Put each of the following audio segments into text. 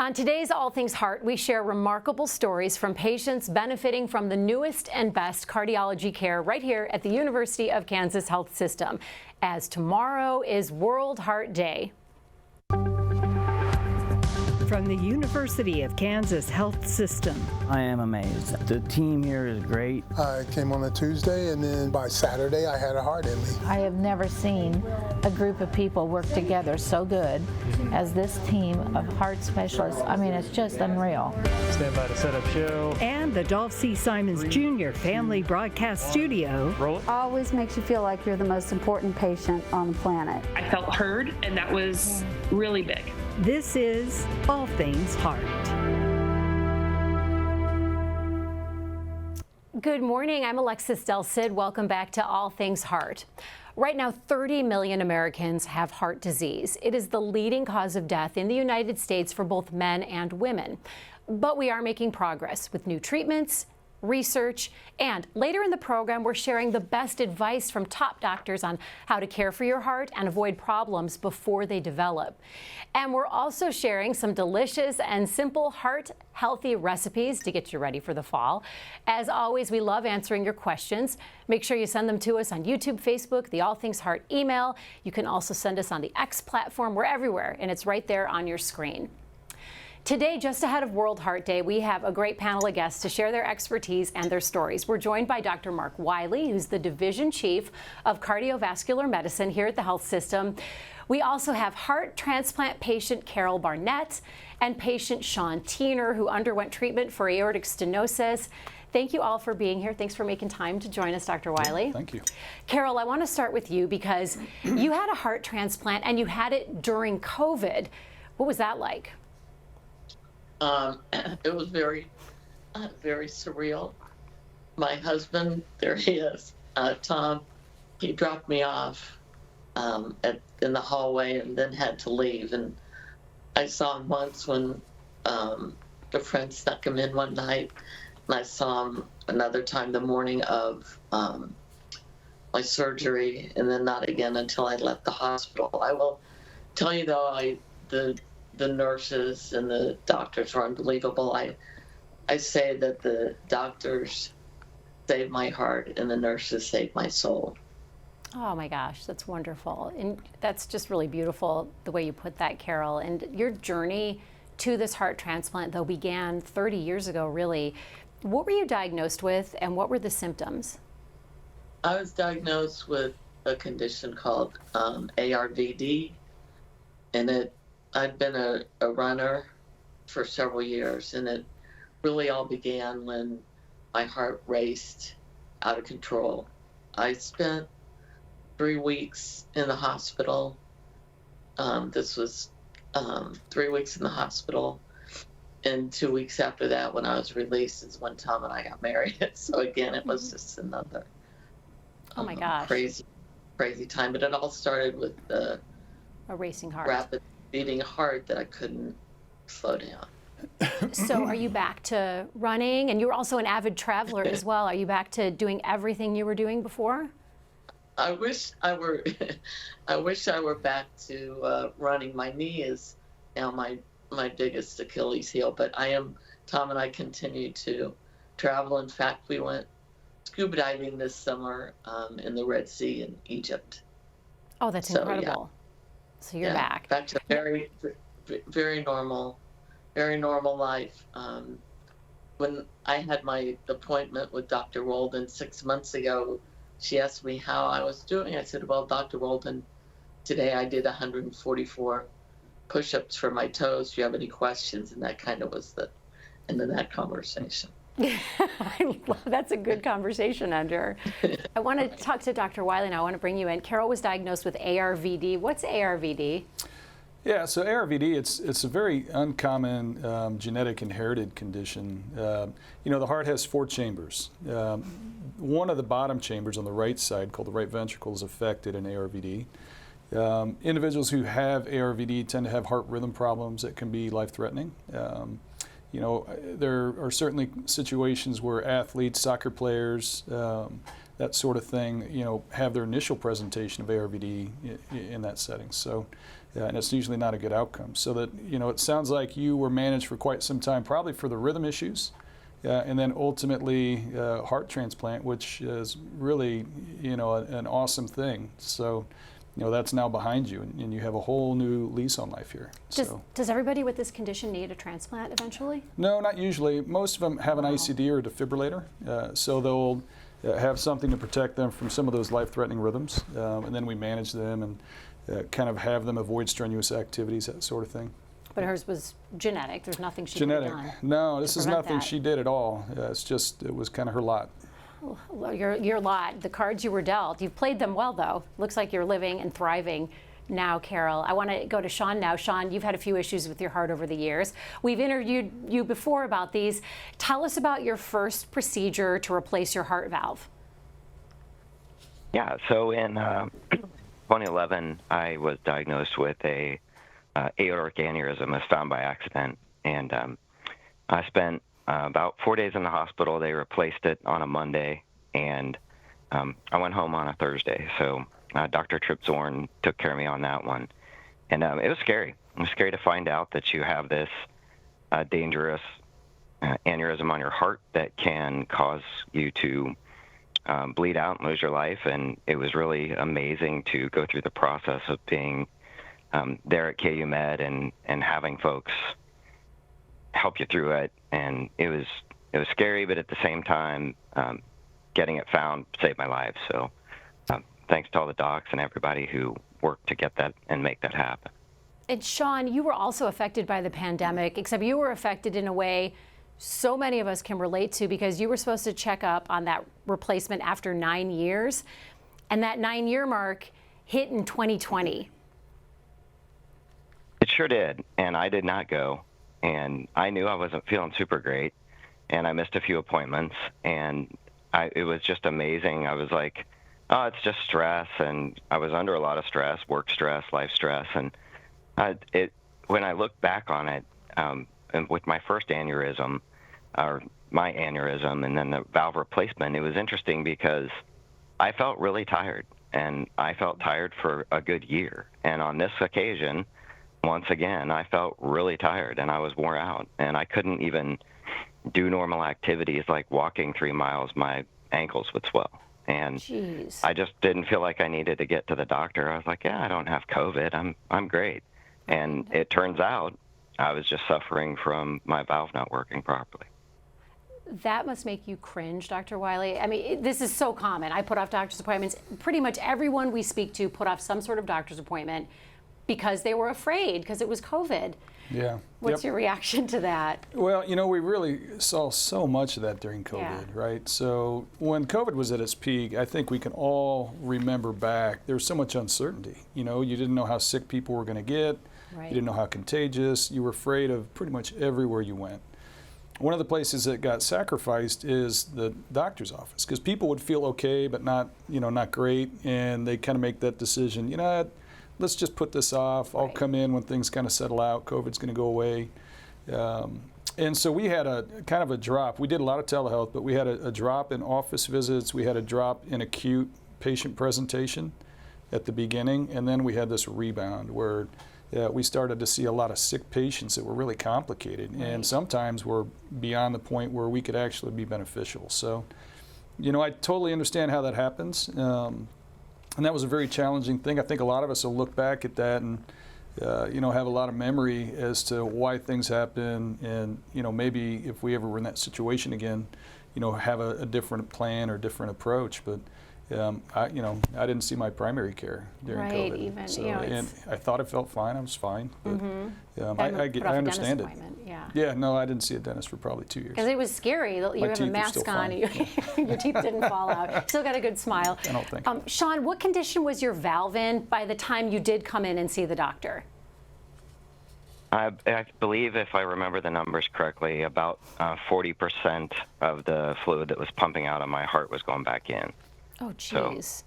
On today's All Things Heart, we share remarkable stories from patients benefiting from the newest and best cardiology care right here at the University of Kansas Health System, as tomorrow is World Heart Day. From the University of Kansas Health System. I am amazed. The team here is great. I came on a Tuesday, and then by Saturday I had a heart in me. I have never seen a group of people work together so good as this team of heart specialists. I mean, it's just unreal. Stand by to set up show. And the Dolph C. Simons Jr. Family Broadcast Studio. Roll it. Always makes you feel like you're the most important patient on the planet. I felt heard, and that was really big. This is All Things Heart. Good morning, I'm Alexis Del Cid. Welcome back to All Things Heart. Right now, 30 million Americans have heart disease. It is the leading cause of death in the United States for both men and women. But we are making progress with new treatments, research, and later in the program, we're sharing the best advice from top doctors on how to care for your heart and avoid problems before they develop. And we're also sharing some delicious and simple heart-healthy recipes to get you ready for the fall. As always, we love answering your questions. Make sure you send them to us on YouTube, Facebook, the All Things Heart email. You can also send us on the X platform. We're everywhere, and it's right there on your screen. Today, just ahead of World Heart Day, we have a great panel of guests to share their expertise and their stories. We're joined by Dr. Mark Wiley, who's the Division Chief of Cardiovascular Medicine here at the health system. We also have heart transplant patient Carol Barnett and patient Sean Tiener, who underwent treatment for aortic stenosis. Thank you all for being here. Thanks for making time to join us, Dr. Wiley. Thank you. Carol, I want to start with you because you had a heart transplant and you had it during COVID. What was that like? It was very surreal. My husband, there he is, Tom, he dropped me off in the hallway and then had to leave. And I saw him once when a friend snuck him in one night, and I saw him another time the morning of my surgery, and then not again until I left the hospital. I will tell you though, the nurses and the doctors were unbelievable. I say that the doctors saved my heart and the nurses saved my soul. Oh my gosh, that's wonderful. And that's just really beautiful the way you put that, Carol. And your journey to this heart transplant, though, began 30 years ago, really. What were you diagnosed with and what were the symptoms? I was diagnosed with a condition called ARVD, and I'd been a runner for several years, and it really all began when my heart raced out of control. I spent 3 weeks in the hospital. This was 3 weeks in the hospital, and 2 weeks after that, when I was released, is when Tom and I got married. So again, it was just another oh my gosh, crazy time. But it all started with a racing heart, rapid beating heart that I couldn't slow down. So are you back to running? And you were also an avid traveler as well. Are you back to doing everything you were doing before? I wish I were back to running. My knee is now my biggest Achilles heel, but Tom and I continue to travel. In fact, we went scuba diving this summer in the Red Sea in Egypt. Oh, that's incredible. Yeah. So you're back. Back to very normal life. When I had my appointment with Dr. Roldan 6 months ago, she asked me how I was doing. I said, well, Dr. Roldan, today I did 144 push-ups for my toes. Do you have any questions? And that kind of was the end of that conversation. That's a good conversation, Andrew. I want to talk to Dr. Wiley now. I want to bring you in. Carol was diagnosed with ARVD. What's ARVD? Yeah, so ARVD, it's a very uncommon genetic inherited condition. The heart has 4 chambers. One of the bottom chambers on the right side, called the right ventricle, is affected in ARVD. Individuals who have ARVD tend to have heart rhythm problems that can be life-threatening. There are certainly situations where athletes, soccer players, that sort of thing, have their initial presentation of ARVD in that setting. So, and it's usually not a good outcome. So that, it sounds like you were managed for quite some time, probably for the rhythm issues, and then ultimately heart transplant, which is really, an awesome thing. So, that's now behind you, and you have a whole new lease on life here. Does everybody with this condition need a transplant eventually? No, not usually. Most of them have an ICD or a defibrillator, so they'll have something to protect them from some of those life-threatening rhythms, and then we manage them and kind of have them avoid strenuous activities, that sort of thing. But hers was genetic. There's nothing she could have done. No, this is nothing that. she did at all. It's just, it was kind of her lot. Your lot, the cards you were dealt. You've played them well, though. Looks like you're living and thriving now, Carol. I want to go to Sean now. Sean, you've had a few issues with your heart over the years. We've interviewed you before about these. Tell us about your first procedure to replace your heart valve. Yeah, so in 2011, I was diagnosed with a aortic aneurysm. It was found by accident, and I spent about 4 days in the hospital. They replaced it on a Monday, and I went home on a Thursday. So Dr. Tripp Zorn took care of me on that one. And it was scary. It was scary to find out that you have this dangerous aneurysm on your heart that can cause you to bleed out and lose your life. And it was really amazing to go through the process of being there at KU Med and having folks help you through it. And it was scary, but at the same time, getting it found saved my life. So thanks to all the docs and everybody who worked to get that and make that happen. And Sean, you were also affected by the pandemic, except you were affected in a way so many of us can relate to, because you were supposed to check up on that replacement after 9 years, and that 9-year mark hit in 2020. It sure did, and I did not go. And I knew I wasn't feeling super great, and I missed a few appointments, and it was just amazing. I was like, oh, it's just stress, and I was under a lot of stress, work stress, life stress, and when I look back on it, and with my first aneurysm, or my aneurysm, and then the valve replacement, it was interesting because I felt really tired, and I felt tired for a good year. And on this occasion, once again, I felt really tired and I was worn out, and I couldn't even do normal activities like walking 3 miles. My ankles would swell, and Jeez. I just didn't feel like I needed to get to the doctor. I was like, yeah, I don't have COVID. I'm great. And it turns out I was just suffering from my valve not working properly. That must make you cringe, Dr. Wiley. I mean, this is so common. I put off doctor's appointments. Pretty much everyone we speak to put off some sort of doctor's appointment because they were afraid, because it was COVID. Yeah. What's your reaction to that? Well, we really saw so much of that during COVID, right? So when COVID was at its peak, I think we can all remember back, there was so much uncertainty. You didn't know how sick people were going to get. Right. You didn't know how contagious. You were afraid of pretty much everywhere you went. One of the places that got sacrificed is the doctor's office, because people would feel okay, but not great, and they kind of make that decision, let's just put this off. I'll come in when things kind of settle out. COVID's going to go away. And so we had a kind of a drop. We did a lot of telehealth, but we had a drop in office visits. We had a drop in acute patient presentation at the beginning, and then we had this rebound where we started to see a lot of sick patients that were really complicated, and sometimes were beyond the point where we could actually be beneficial. So, I totally understand how that happens. And that was a very challenging thing. I think a lot of us will look back at that and, have a lot of memory as to why things happen, and, maybe if we ever were in that situation again, have a different plan or different approach. But I didn't see my primary care during COVID. Even, and I thought it felt fine. I was fine. But I understand it. Yeah. Yeah, no, I didn't see a dentist for probably 2 years. Because it was scary. You have a mask on, and your teeth didn't fall out. Still got a good smile. I don't think. Sean, what condition was your valve in by the time you did come in and see the doctor? I believe, if I remember the numbers correctly, about 40% of the fluid that was pumping out of my heart was going back in. Oh, geez.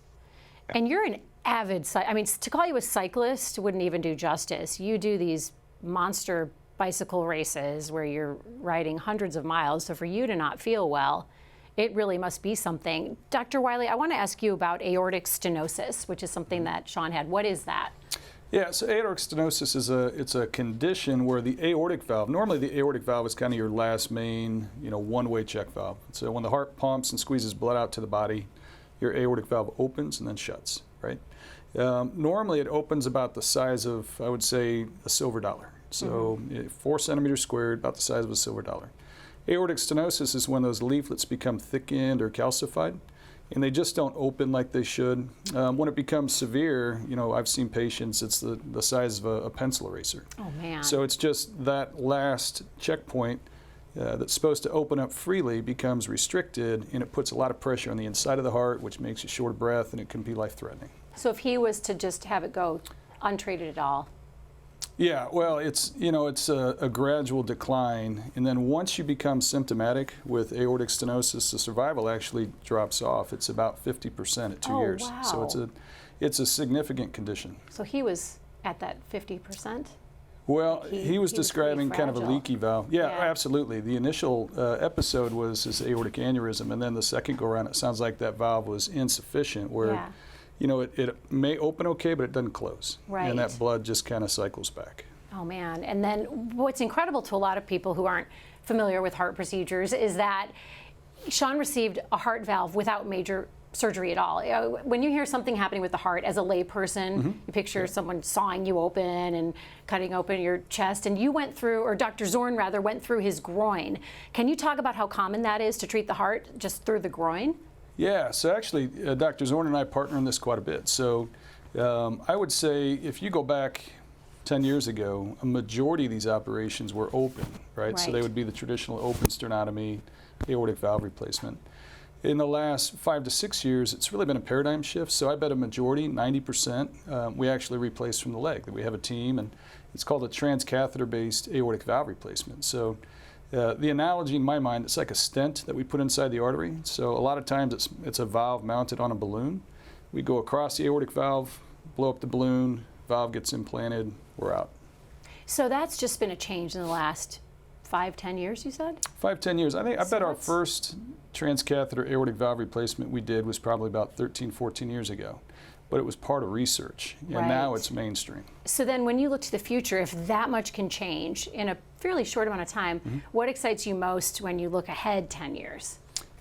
And you're an avid, to call you a cyclist wouldn't even do justice. You do these monster bicycle races where you're riding hundreds of miles. So for you to not feel well it really must be something. Dr. Wiley, I want to ask you about aortic stenosis, which is something that Sean had. What is that? Yeah, so aortic stenosis is a condition where the aortic valve, normally the aortic valve is kind of your last main, one-way check valve. So when the heart pumps and squeezes blood out to the body, your aortic valve opens and then shuts, right? Normally it opens about the size of, I would say, a silver dollar. So 4 centimeters squared, about the size of a silver dollar. Aortic stenosis is when those leaflets become thickened or calcified, and they just don't open like they should. When it becomes severe, I've seen patients, it's the size of a pencil eraser. Oh, man. So it's just that last checkpoint that's supposed to open up freely becomes restricted, and it puts a lot of pressure on the inside of the heart, which makes you short of breath, and it can be life-threatening. So if he was to just have it go untreated at all? Yeah, well, it's a gradual decline, and then once you become symptomatic with aortic stenosis, the survival actually drops off. It's about 50% at 2 years. Wow. So it's a significant condition. So he was at that 50%? Well, he was describing kind of a fragile. leaky valve. Yeah, absolutely. The initial episode was this aortic aneurysm, and then the second go around, it sounds like that valve was insufficient, where it may open okay, but it doesn't close. Right. And that blood just kind of cycles back. Oh, man. And then what's incredible to a lot of people who aren't familiar with heart procedures is that Sean received a heart valve without major surgery at all. When you hear something happening with the heart as a layperson, you picture someone sawing you open and cutting open your chest, and you went through, or Dr. Zorn rather, went through his groin. Can you talk about how common that is to treat the heart just through the groin? Yeah, so actually, Dr. Zorn and I partner on this quite a bit. So I would say if you go back 10 years ago, a majority of these operations were open, right? So they would be the traditional open sternotomy, aortic valve replacement. In the last 5 to 6 years, it's really been a paradigm shift. So I bet a majority, 90%, we actually replace from the leg. We have a team, and it's called a transcatheter-based aortic valve replacement. So the analogy in my mind, it's like a stent that we put inside the artery. So a lot of times it's a valve mounted on a balloon. We go across the aortic valve, blow up the balloon, valve gets implanted, we're out. So that's just been a change in the last 5-10 years, you said? 5-10 years. I bet our first transcatheter aortic valve replacement we did was probably about 13-14 years ago. But it was part of research, and now it's mainstream. So then when you look to the future, if that much can change in a fairly short amount of time, what excites you most when you look ahead 10 years?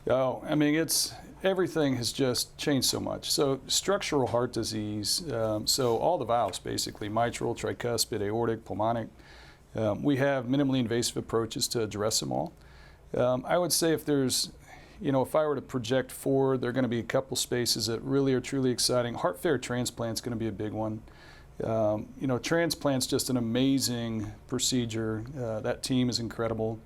Oh, I mean, everything has just changed so much. So structural heart disease, so all the valves basically, mitral, tricuspid, aortic, pulmonic, we have minimally invasive approaches to address them all. I would say if I were to project forward, there are going to be a couple spaces that really are truly exciting. Heart failure transplant's going to be a big one. Transplant's just an amazing procedure. That team is incredible.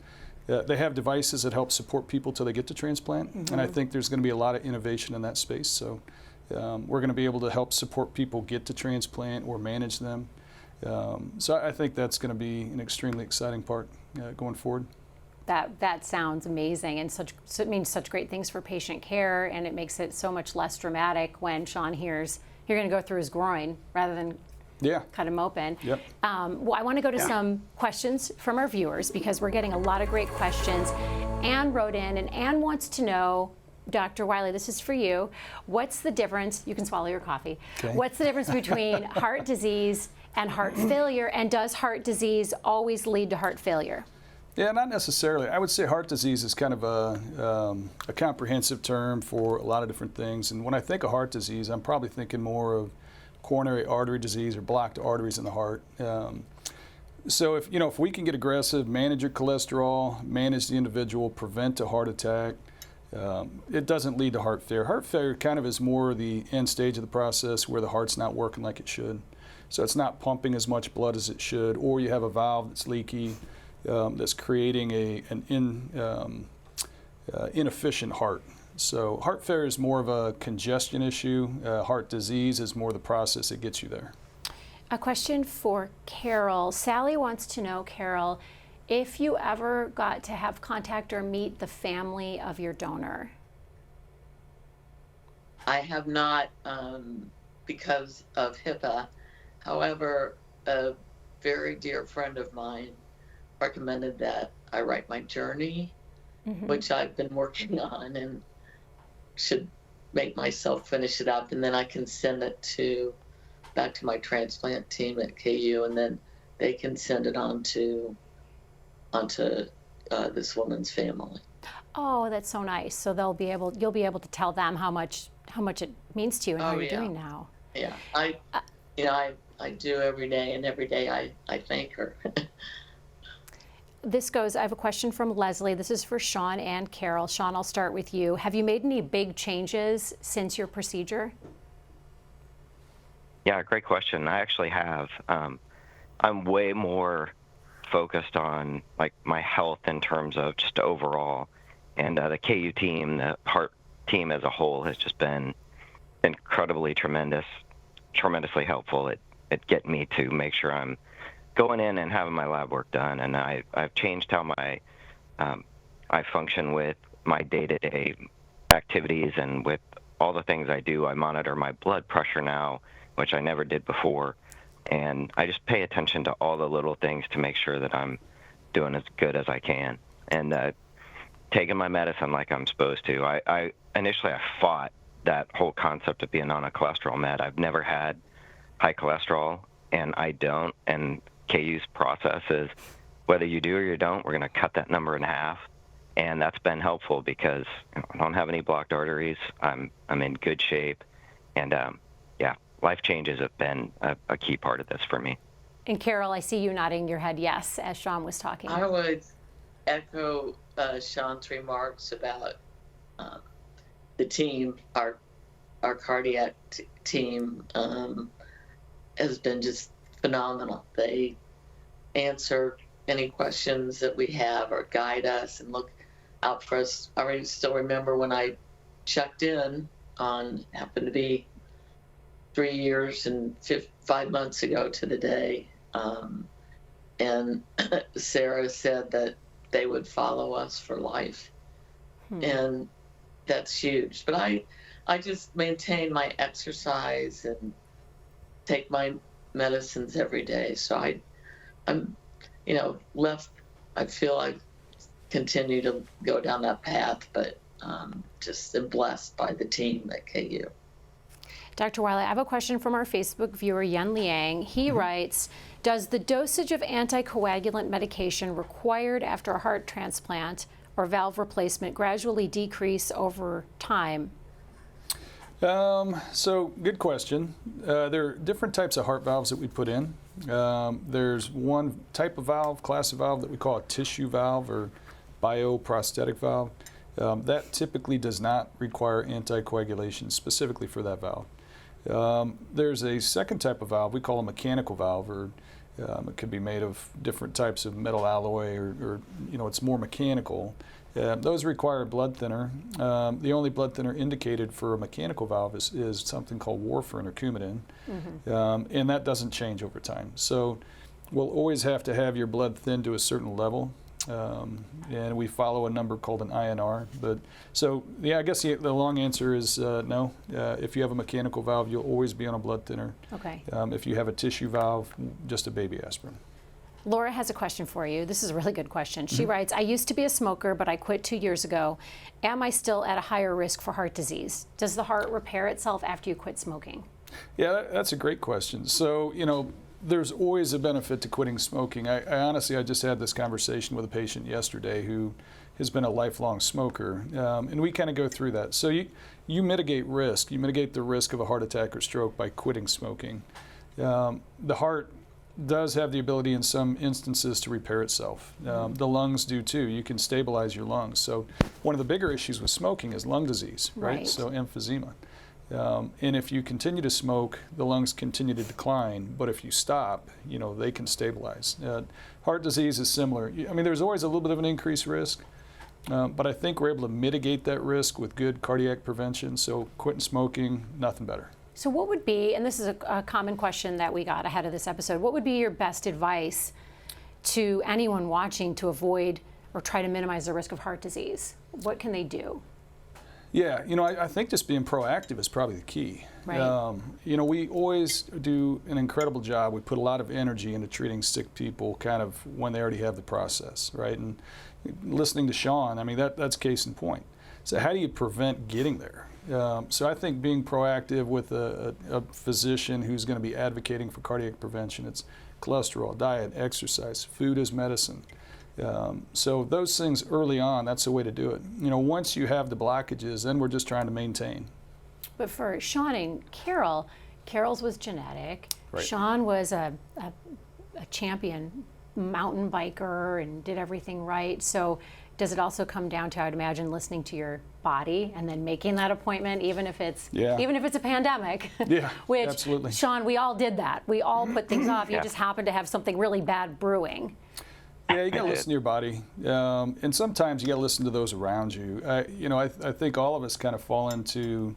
They have devices that help support people till they get to transplant, and I think there's going to be a lot of innovation in that space. So we're going to be able to help support people get to transplant or manage them. So I think that's going to be an extremely exciting part going forward. That sounds amazing, and it means such great things for patient care, and it makes it so much less dramatic when Sean hears you're going to go through his groin rather than cut him open. Yep. Well, I want to go to some questions from our viewers because we're getting a lot of great questions. Anne wrote in, and Anne wants to know, Dr. Wiley, this is for you. What's the difference? You can swallow your coffee. Okay. What's the difference between heart disease and heart failure, and does heart disease always lead to heart failure? Yeah, not necessarily. I would say heart disease is kind of a comprehensive term for a lot of different things. And when I think of heart disease, I'm probably thinking more of coronary artery disease or blocked arteries in the heart. So if we can get aggressive, manage your cholesterol, manage the individual, prevent a heart attack, it doesn't lead to heart failure. Heart failure kind of is more the end stage of the process where the heart's not working like it should. So it's not pumping as much blood as it should, or you have a valve that's leaky, that's creating an inefficient heart. So heart failure is more of a congestion issue. Heart disease is more the process that gets you there. A question for Carol. Sally wants to know, Carol, if you ever got to have contact or meet the family of your donor. I have not because of HIPAA. However, a very dear friend of mine recommended that I write my journey which I've been working on and should make myself finish it up, and then I can send it back to my transplant team at KU, and then they can send it onto this woman's family. Oh, that's so nice. So you'll be able to tell them how much it means to you and how you're doing now. Yeah, I do every day, and every day I thank her. I have a question from Leslie. This is for Sean and Carol. Sean, I'll start with you. Have you made any big changes since your procedure? Yeah, great question. I actually have. I'm way more focused on like my health in terms of just overall, and the KU team, the heart team as a whole, has just been incredibly tremendously helpful at getting me to make sure I'm going in and having my lab work done. And I've changed how I function with my day-to-day activities, and with all the things I do. I monitor my blood pressure now, which I never did before, and I just pay attention to all the little things to make sure that I'm doing as good as I can, and taking my medicine like I'm supposed to. I initially fought that whole concept of being on a cholesterol med. I've never had high cholesterol, and I don't, and KU's process is whether you do or you don't, we're going to cut that number in half. And that's been helpful because I don't have any blocked arteries. I'm in good shape. And life changes have been a key part of this for me. And Carol, I see you nodding your head yes as Sean was talking. I would echo Sean's remarks about the team. Our cardiac team has been just phenomenal. They answer any questions that we have or guide us and look out for us. I still remember when I checked in happened to be 3 years and 5 months ago to the day, and Sarah said that they would follow us for life. And that's huge. But I just maintain my exercise and take my medicines every day. So I'm I feel I continue to go down that path, but just am blessed by the team at KU. Dr. Wiley, I have a question from our Facebook viewer, Yen Liang. He writes, does the dosage of anticoagulant medication required after a heart transplant or valve replacement gradually decrease over time? So good question. There are different types of heart valves that we put in. There's one type of valve, class of valve, that we call a tissue valve or bioprosthetic valve. That typically does not require anticoagulation specifically for that valve. There's a second type of valve we call a mechanical valve, or it could be made of different types of metal alloy, or it's more mechanical. Those require a blood thinner. The only blood thinner indicated for a mechanical valve is something called warfarin or Coumadin, and that doesn't change over time. So we'll always have to have your blood thinned to a certain level, and we follow a number called an INR. But so yeah, I guess the long answer is no. If you have a mechanical valve, you'll always be on a blood thinner. Okay. If you have a tissue valve, just a baby aspirin. Laura has a question for you. This is a really good question. She writes, I used to be a smoker, but I quit 2 years ago. Am I still at a higher risk for heart disease? Does the heart repair itself after you quit smoking? Yeah, that's a great question. So, there's always a benefit to quitting smoking. I honestly just had this conversation with a patient yesterday who has been a lifelong smoker, and we kind of go through that. So you mitigate risk. You mitigate the risk of a heart attack or stroke by quitting smoking. The heart does have the ability in some instances to repair itself. The lungs do too. You can stabilize your lungs. So one of the bigger issues with smoking is lung disease, right? So emphysema. And if you continue to smoke, the lungs continue to decline. But if you stop, they can stabilize. Heart disease is similar. I mean, there's always a little bit of an increased risk, but I think we're able to mitigate that risk with good cardiac prevention. So quitting smoking, nothing better. So what would be, and this is a common question that we got ahead of this episode, what would be your best advice to anyone watching to avoid or try to minimize the risk of heart disease? What can they do? Yeah, I think just being proactive is probably the key. Right. We always do an incredible job. We put a lot of energy into treating sick people kind of when they already have the process, right? And listening to Sean, I mean, that's case in point. So how do you prevent getting there? So I think being proactive with a physician who's going to be advocating for cardiac prevention, it's cholesterol, diet, exercise, food as medicine. So those things early on, that's the way to do it. Once you have the blockages, then we're just trying to maintain. But for Sean and Carol, Carol's was genetic. Right. Sean was a champion mountain biker and did everything right. So does it also come down to, I'd imagine, listening to your body and then making that appointment, even if it's a pandemic? Yeah, Which, absolutely. Sean, we all did that. We all put things off. You Yeah. just happen to have something really bad brewing. Yeah, you got to listen to your body, and sometimes you got to listen to those around you. I think all of us kind of fall into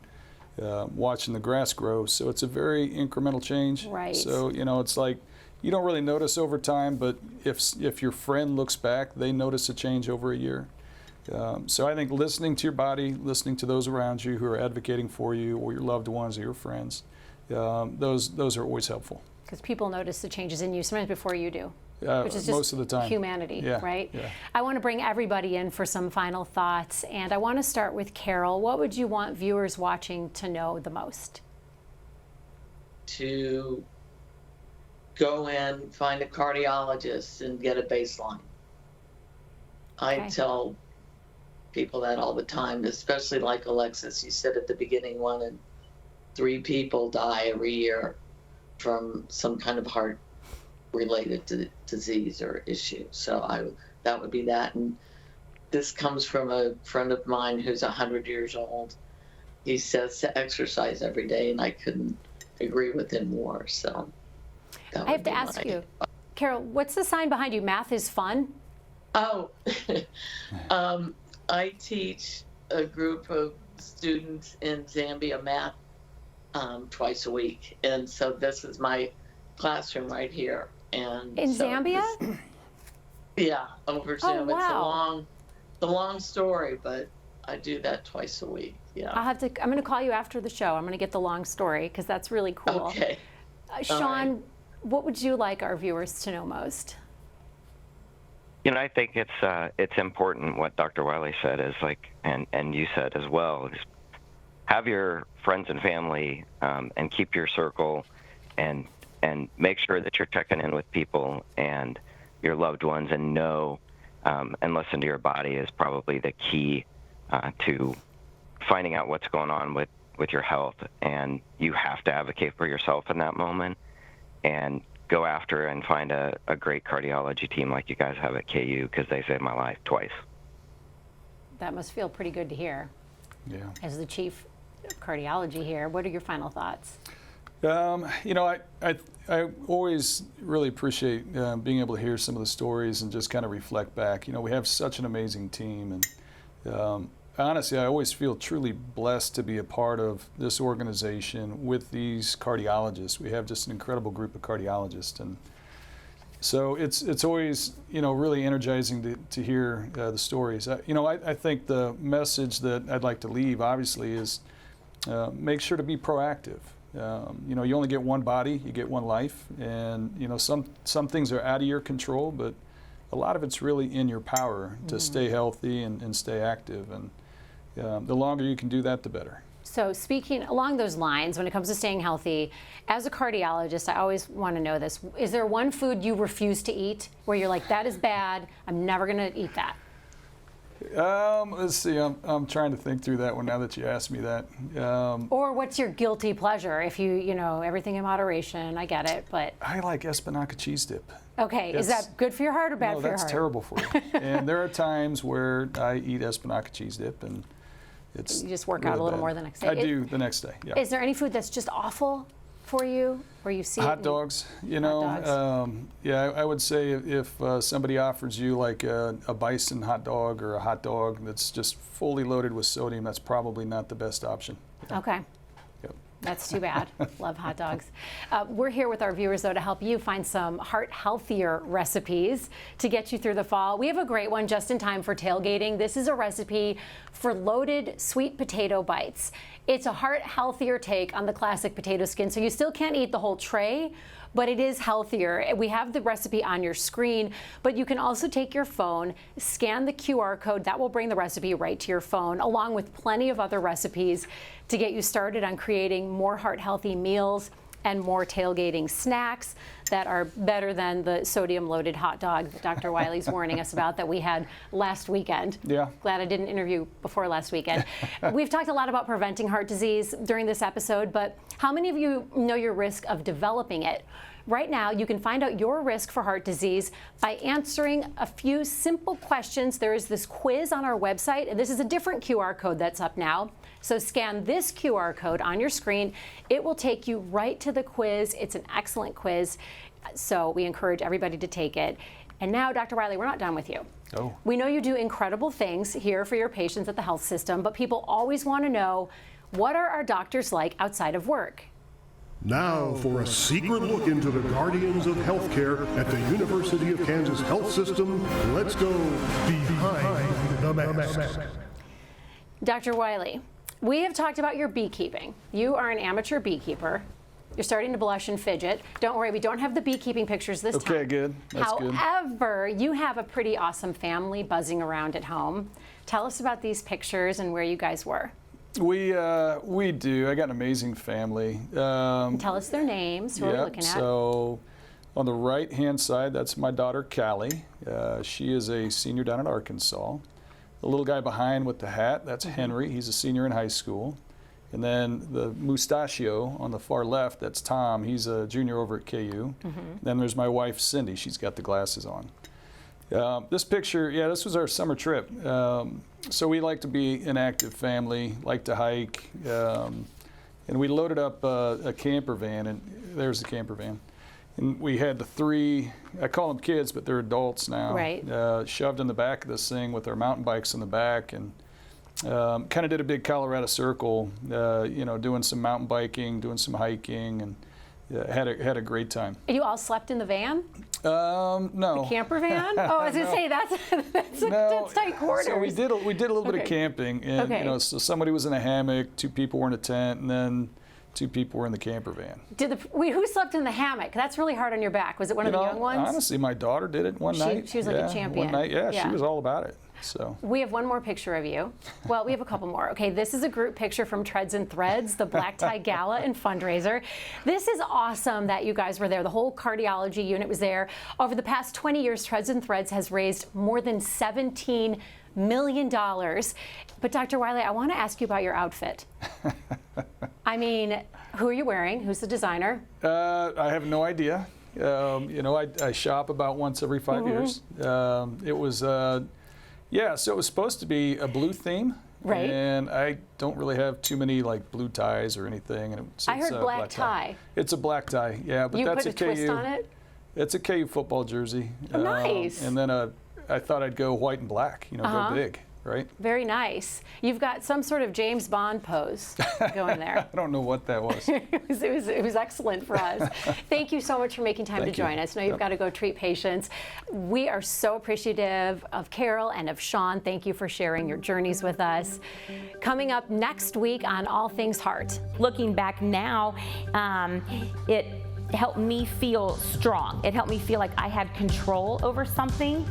watching the grass grow, so it's a very incremental change. Right. So it's like you don't really notice over time, but if your friend looks back, they notice a change over a year. So I think listening to your body, listening to those around you who are advocating for you, or your loved ones or your friends, those are always helpful. Because people notice the changes in you sometimes before you do. Which is just most of the time. humanity, Yeah, right? yeah. I want to bring everybody in for some final thoughts, and I want to start with Carol. What would you want viewers watching to know the most? To go in, find a cardiologist, and get a baseline. I Okay. tell people that all the time, especially like Alexis. You said at the beginning, 1 in 3 people die every year from some kind of heart related to disease or issue. So that would be that. And this comes from a friend of mine who's 100 years old. He says to exercise every day, and I couldn't agree with him more. So that I have would to be ask my- you, Carol, what's the sign behind you? Math is fun? Oh, I teach a group of students in Zambia math twice a week, and so this is my classroom right here. And In so Zambia? yeah, over Zoom. wow. It's a long story, but I do that twice a week. Yeah. I'm going to call you after the show. I'm going to get the long story because that's really cool. Okay. Sean, what would you like our viewers to know most? I think it's important what Dr. Wiley said is like, and you said as well, is have your friends and family and keep your circle and make sure that you're checking in with people and your loved ones and know and listen to your body is probably the key to finding out what's going on with your health. And you have to advocate for yourself in that moment and go after and find a great cardiology team like you guys have at KU, because they saved my life twice. That must feel pretty good to hear. Yeah. As the chief of cardiology here, what are your final thoughts? I always really appreciate being able to hear some of the stories and just kind of reflect back. We have such an amazing team, and honestly, I always feel truly blessed to be a part of this organization with these cardiologists. We have just an incredible group of cardiologists, and so it's always really energizing to hear the stories. I think the message that I'd like to leave, obviously, is make sure to be proactive. You only get one body, you get one life, and some things are out of your control, but a lot of it's really in your power to stay healthy and stay active, and the longer you can do that, the better. So speaking along those lines, when it comes to staying healthy, as a cardiologist, I always want to know this. Is there one food you refuse to eat where you're like, that is bad, I'm never going to eat that? Let's see, I'm trying to think through that one now that you asked me that. Or what's your guilty pleasure? If everything in moderation, I get it, but. I like Espinaca cheese dip. Okay, is that good for your heart or bad No, for your heart? that's terrible for you. And there are times where I eat Espinaca cheese dip, and it's You just work really out a little bad. more the next day. I do the next day, yeah. Is there any food that's just awful for you, where you see Hot it? dogs, Hot dogs. Yeah, I would say if somebody offers you like a bison hot dog or a hot dog that's just fully loaded with sodium, that's probably not the best option. Okay. Yep. That's too bad. Love hot dogs. We're here with our viewers, though, to help you find some heart healthier recipes to get you through the fall. We have a great one just in time for tailgating. This is a recipe for loaded sweet potato bites. It's a heart healthier take on the classic potato skin, so you still can't eat the whole tray, but it is healthier. We have the recipe on your screen, but you can also take your phone, scan the QR code. That will bring the recipe right to your phone, along with plenty of other recipes to get you started on creating more heart-healthy meals and more tailgating snacks that are better than the sodium-loaded hot dog that Dr. Wiley's warning us about that we had last weekend. Yeah. Glad I didn't interview before last weekend. We've talked a lot about preventing heart disease during this episode, but how many of you know your risk of developing it? Right now, you can find out your risk for heart disease by answering a few simple questions. There is this quiz on our website, and this is a different QR code that's up now. So scan this QR code on your screen. It will take you right to the quiz. It's an excellent quiz, so we encourage everybody to take it. And now, Dr. Wiley, we're not done with you. Oh. We know you do incredible things here for your patients at the health system, but people always want to know, what are our doctors like outside of work? Now for a secret look into the guardians of healthcare at the University of Kansas Health System. Let's go behind the mask. Dr. Wiley, we have talked about your beekeeping. You are an amateur beekeeper. You're starting to blush and fidget. Don't worry, we don't have the beekeeping pictures this time. Okay, good. That's good. However, you have a pretty awesome family buzzing around at home. Tell us about these pictures and where you guys were. We do. I got an amazing family. Tell us their names. Who are we looking at? So on the right-hand side, that's my daughter, Callie. She is a senior down at Arkansas. The little guy behind with the hat, that's Henry. He's a senior in high school. And then the mustachio on the far left, that's Tom. He's a junior over at KU. Then there's my wife, Cindy. She's got the glasses on. This picture, this was our summer trip. So we like to be an active family, like to hike, and we loaded up a camper van, and there's the camper van. And we had the three, I call them kids, but they're adults now, right. Shoved in the back of this thing with our mountain bikes in the back, and kind of did a big Colorado circle, doing some mountain biking, doing some hiking, and had a great time. You all slept in the van? No. The camper van? Oh, I was gonna say that's tight quarters. So we did a little bit of camping, and so somebody was in a hammock, 2 people were in a tent, and then 2 people were in the camper van. Who slept in the hammock? That's really hard on your back. Was it one of the young ones? Honestly, my daughter did it one night. She was like a champion. One night, she was all about it. So we have one more picture of you. Well, we have a couple more. Okay, this is a group picture from Treads and Threads, the Black Tie Gala and fundraiser. This is awesome that you guys were there. The whole cardiology unit was there. Over the past 20 years, Treads and Threads has raised more than $17 million. But Dr. Wiley, I want to ask you about your outfit. I mean, who are you wearing? Who's the designer? I have no idea. I shop about once every 5 years. It was. So it was supposed to be a blue theme, right? And I don't really have too many like blue ties or anything. And I heard black tie. It's a black tie, yeah. But you that's put a twist on it? It's a KU football jersey. Oh, nice. And then I thought I'd go white and black. Go big, right? Very nice. You've got some sort of James Bond pose going there. I don't know what that was. it was excellent for us. Thank you so much for making time to join us. I know you've got to go treat patients. We are so appreciative of Carol and of Sean. Thank you for sharing your journeys with us. Coming up next week on All Things Heart. Looking back now, it helped me feel strong. It helped me feel like I had control over something.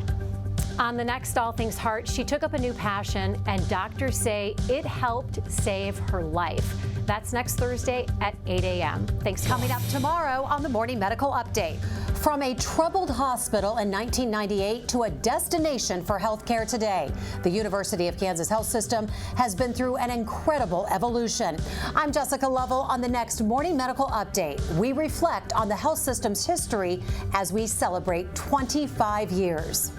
On the next All Things Heart, she took up a new passion, and doctors say it helped save her life. That's next Thursday at 8 a.m. Thanks. Coming up tomorrow on the Morning Medical Update. From a troubled hospital in 1998 to a destination for healthcare today, the University of Kansas Health System has been through an incredible evolution. I'm Jessica Lovell. On the next Morning Medical Update, we reflect on the health system's history as we celebrate 25 years.